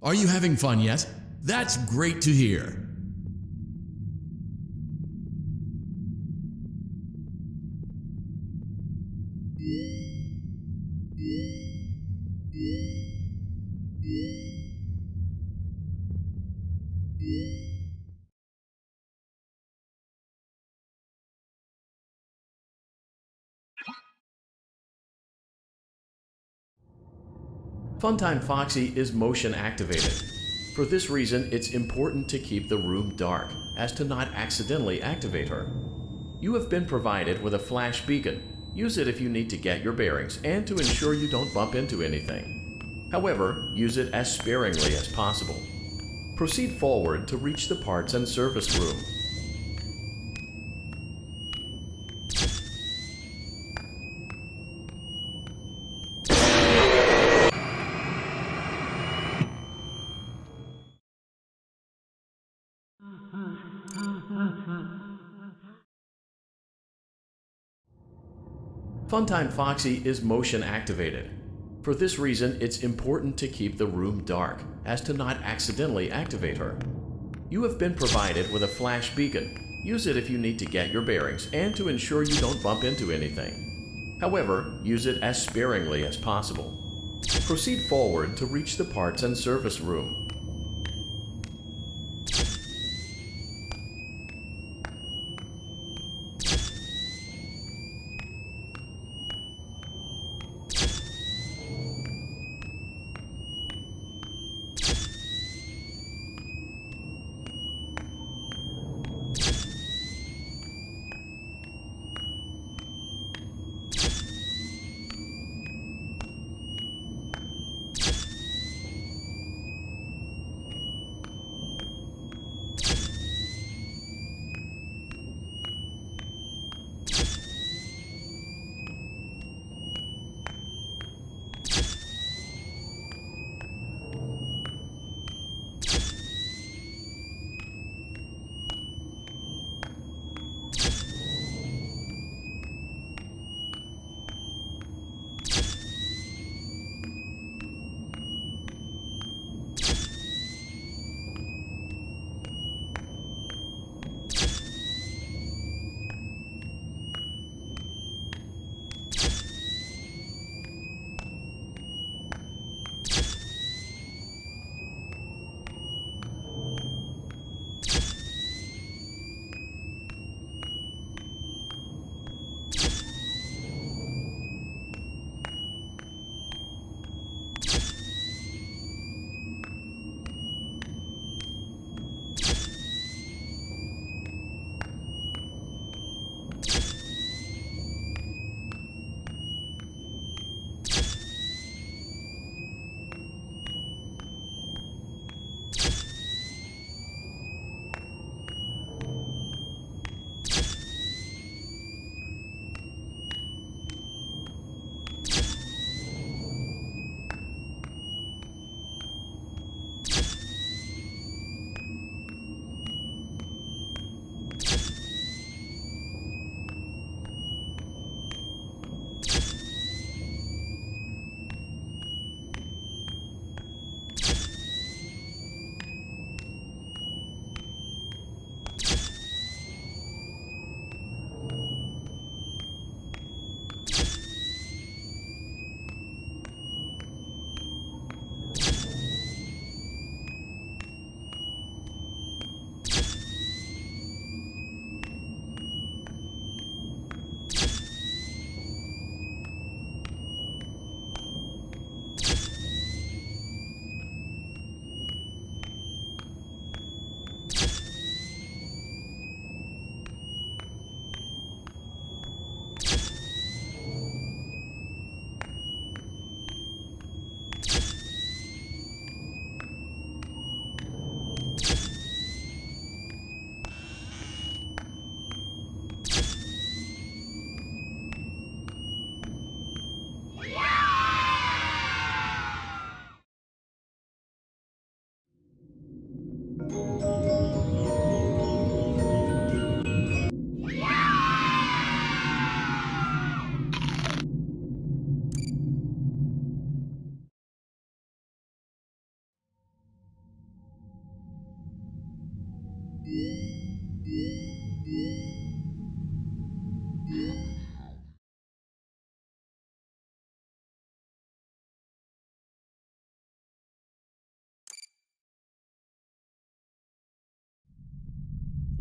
Are you having fun yet? That's great to hear. Funtime Foxy is motion activated. For this reason, it's important to keep the room dark, as to not accidentally activate her. You have been provided with a flash beacon. Use it if you need to get your bearings and to ensure you don't bump into anything. However, use it as sparingly as possible. Proceed forward to reach the parts and service room. Funtime Foxy is motion activated. For this reason, it's important to keep the room dark, as to not accidentally activate her. You have been provided with a flash beacon. Use it if you need to get your bearings and to ensure you don't bump into anything. However, use it as sparingly as possible. Proceed forward to reach the parts and service room.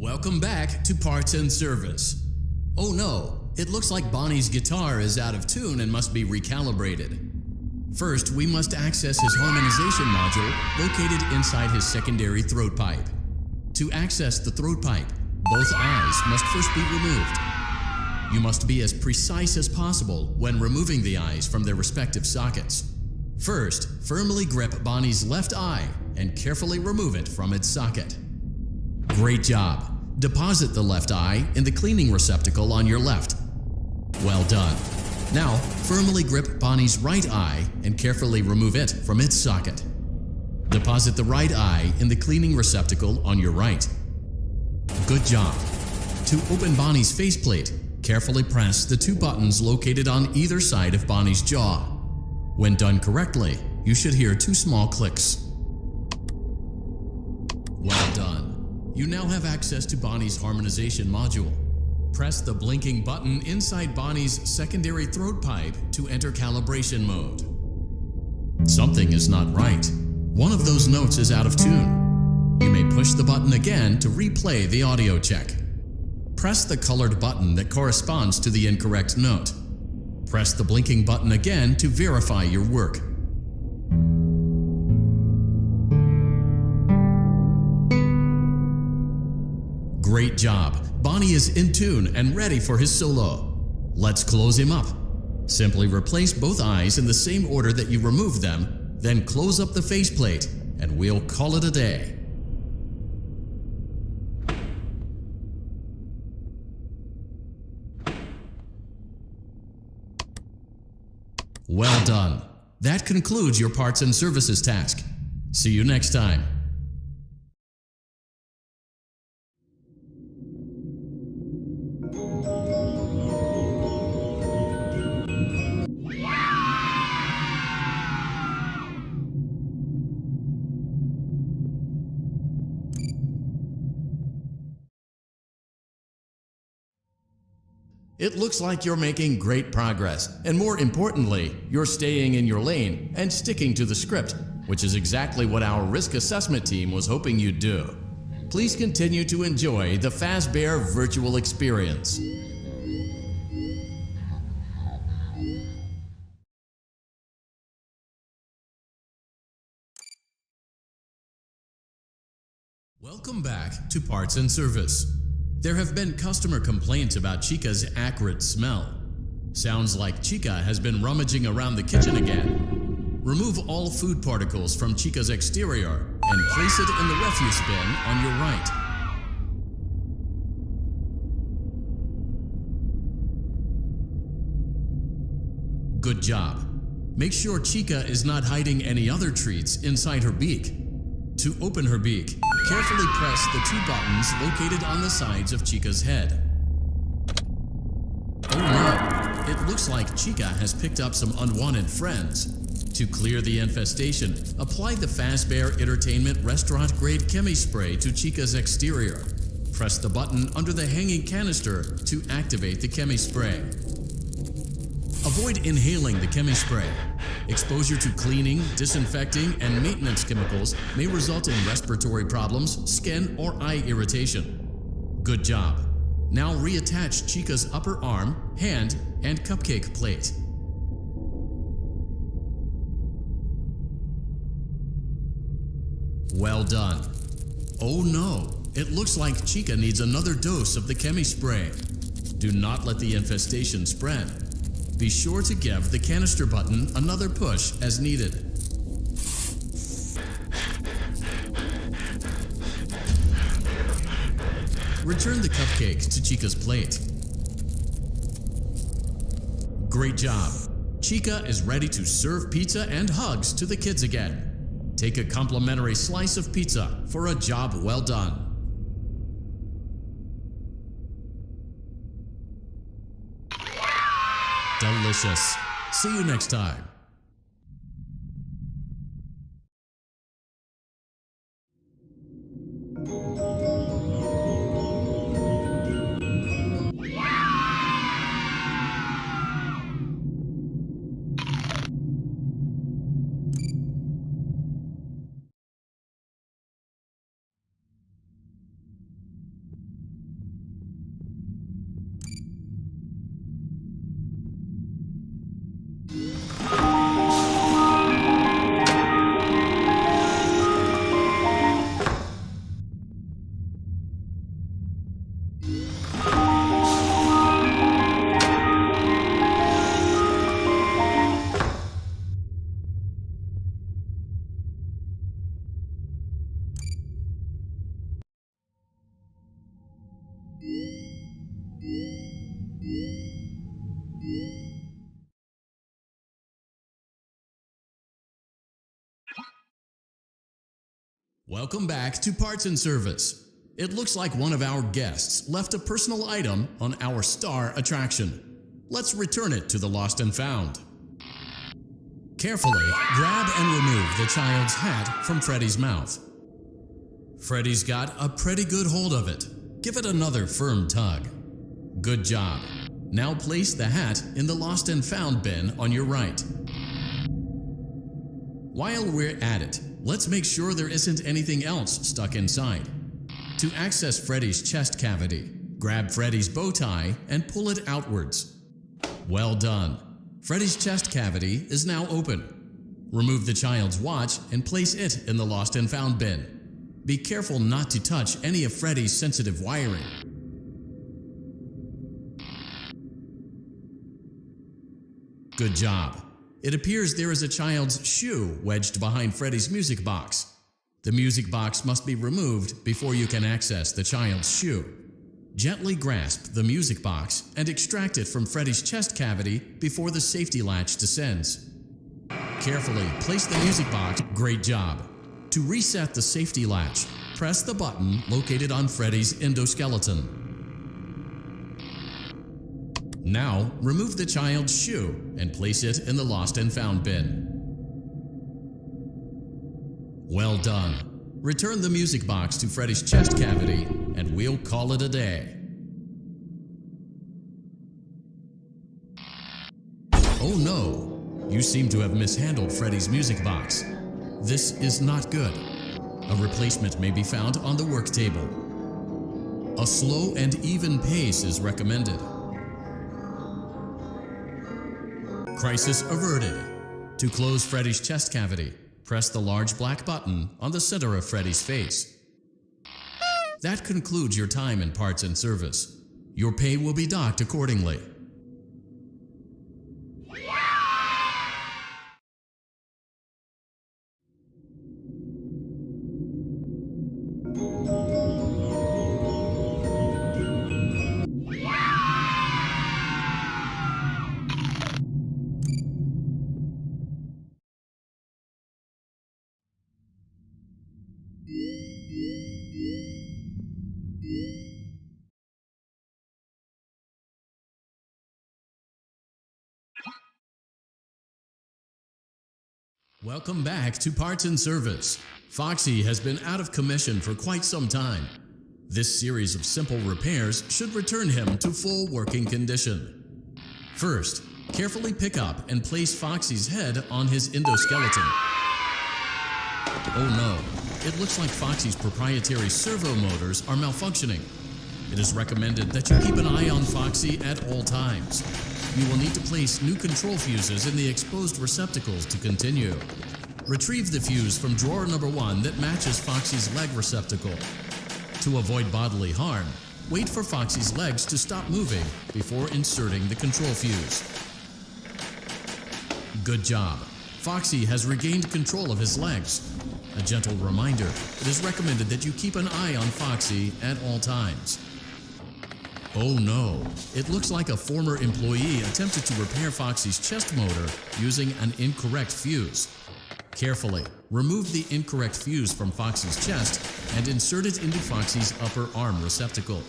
Welcome back to Parts and Service. Oh no, it looks like Bonnie's guitar is out of tune and must be recalibrated. First, we must access his harmonization module located inside his secondary throat pipe. To access the throat pipe, both eyes must first be removed. You must be as precise as possible when removing the eyes from their respective sockets. First, firmly grip Bonnie's left eye and carefully remove it from its socket. Great job! Deposit the left eye in the cleaning receptacle on your left. Well done! Now, firmly grip Bonnie's right eye and carefully remove it from its socket. Deposit the right eye in the cleaning receptacle on your right. Good job! To open Bonnie's faceplate, carefully press the two buttons located on either side of Bonnie's jaw. When done correctly, you should hear two small clicks. Well done! You now have access to Bonnie's harmonization module. Press the blinking button inside Bonnie's secondary throat pipe to enter calibration mode. Something is not right. One of those notes is out of tune. You may push the button again to replay the audio check. Press the colored button that corresponds to the incorrect note. Press the blinking button again to verify your work. Great job! Bonnie is in tune and ready for his solo. Let's close him up. Simply replace both eyes in the same order that you removed them, then close up the faceplate, and we'll call it a day. Well done! That concludes your parts and services task. See you next time. It looks like you're making great progress, and more importantly, you're staying in your lane and sticking to the script, which is exactly what our risk assessment team was hoping you'd do. Please continue to enjoy the Fazbear virtual experience. Welcome back to Parts and Service. There have been customer complaints about Chica's acrid smell. Sounds like Chica has been rummaging around the kitchen again. Remove all food particles from Chica's exterior and place it in the refuse bin on your right. Good job. Make sure Chica is not hiding any other treats inside her beak. To open her beak, carefully press the two buttons located on the sides of Chica's head. Oh no, it looks like Chica has picked up some unwanted friends. To clear the infestation, apply the Fazbear Entertainment Restaurant Grade Chemi Spray to Chica's exterior. Press the button under the hanging canister to activate the Chemi Spray. Avoid inhaling the Chemi Spray. Exposure to cleaning, disinfecting, and maintenance chemicals may result in respiratory problems, skin, or eye irritation. Good job. Now reattach Chica's upper arm, hand, and cupcake plate. Well done. Oh no, it looks like Chica needs another dose of the Chemi Spray. Do not let the infestation spread. Be sure to give the canister button another push as needed. Return the cupcake to Chica's plate. Great job! Chica is ready to serve pizza and hugs to the kids again. Take a complimentary slice of pizza for a job well done. Delicious. See you next time. Welcome back to Parts and Service. It looks like one of our guests left a personal item on our star attraction. Let's return it to the lost and found. Carefully grab and remove the child's hat from Freddy's mouth. Freddy's got a pretty good hold of it. Give it another firm tug. Good job. Now place the hat in the lost and found bin on your right. While we're at it, let's make sure there isn't anything else stuck inside. To access Freddy's chest cavity, grab Freddy's bow tie and pull it outwards. Well done. Freddy's chest cavity is now open. Remove the child's watch and place it in the lost and found bin. Be careful not to touch any of Freddy's sensitive wiring. Good job. It appears there is a child's shoe wedged behind Freddy's music box. The music box must be removed before you can access the child's shoe. Gently grasp the music box and extract it from Freddy's chest cavity before the safety latch descends. Carefully place the music box. Great job. To reset the safety latch, press the button located on Freddy's endoskeleton. Now, remove the child's shoe and place it in the lost and found bin. Well done. Return the music box to Freddy's chest cavity and we'll call it a day. Oh no! You seem to have mishandled Freddy's music box. This is not good. A replacement may be found on the work table. A slow and even pace is recommended. Crisis averted. To close Freddy's chest cavity, press the large black button on the center of Freddy's face. That concludes your time in Parts and Service. Your pay will be docked accordingly. Welcome back to Parts and Service. Foxy has been out of commission for quite some time. This series of simple repairs should return him to full working condition. First, carefully pick up and place Foxy's head on his endoskeleton. Oh no, it looks like Foxy's proprietary servo motors are malfunctioning. It is recommended that you keep an eye on Foxy at all times. You will need to place new control fuses in the exposed receptacles to continue. Retrieve the fuse from drawer number 1 that matches Foxy's leg receptacle. To avoid bodily harm, wait for Foxy's legs to stop moving before inserting the control fuse. Good job. Foxy has regained control of his legs. A gentle reminder, it is recommended that you keep an eye on Foxy at all times. Oh no, it looks like a former employee attempted to repair Foxy's chest motor using an incorrect fuse. Carefully, remove the incorrect fuse from Foxy's chest and insert it into Foxy's upper arm receptacle.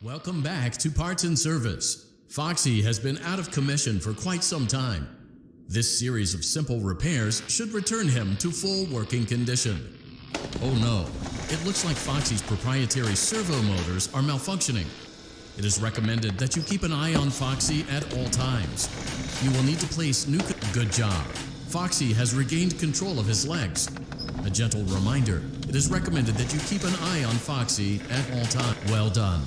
Welcome back to Parts and Service. Foxy has been out of commission for quite some time. This series of simple repairs should return him to full working condition. Oh no, it looks like Foxy's proprietary servo motors are malfunctioning. It is recommended that you keep an eye on Foxy at all times. You will need to place new... Good job. Foxy has regained control of his legs. A gentle reminder, it is recommended that you keep an eye on Foxy at all times. Well done.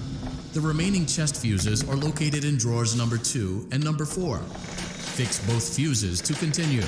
The remaining chest fuses are located in drawers number 2 and number 4. Fix both fuses to continue.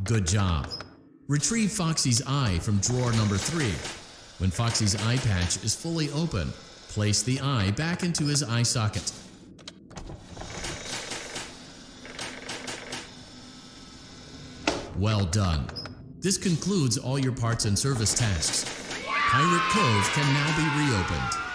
Good job. Retrieve Foxy's eye from drawer number 3. When Foxy's eye patch is fully open, place the eye back into his eye socket. Well done. This concludes all your parts and service tasks. Pirate Cove can now be reopened.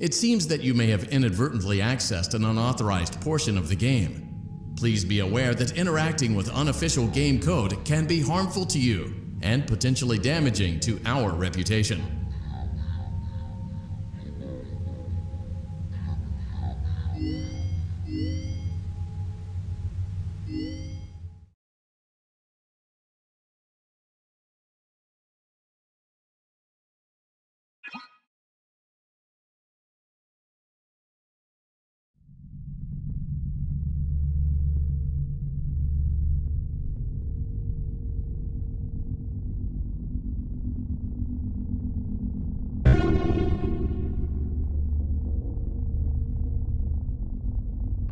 It seems that you may have inadvertently accessed an unauthorized portion of the game. Please be aware that interacting with unofficial game code can be harmful to you and potentially damaging to our reputation.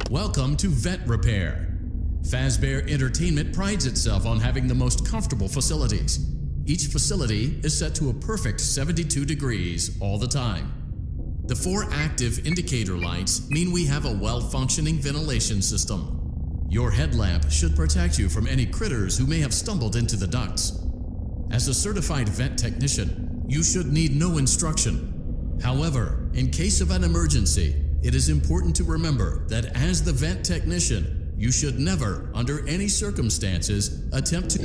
Welcome to Vet Repair. Fazbear Entertainment prides itself on having the most comfortable facilities. Each facility is set to a perfect 72 degrees all the time. The 4 active indicator lights mean we have a well-functioning ventilation system. Your headlamp should protect you from any critters who may have stumbled into the ducts. As a certified vet technician, you should need no instruction. However, in case of an emergency, it is important to remember that as the vent technician, you should never, under any circumstances, attempt to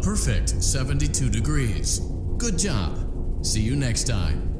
perfect 72 degrees. Good job. See you next time.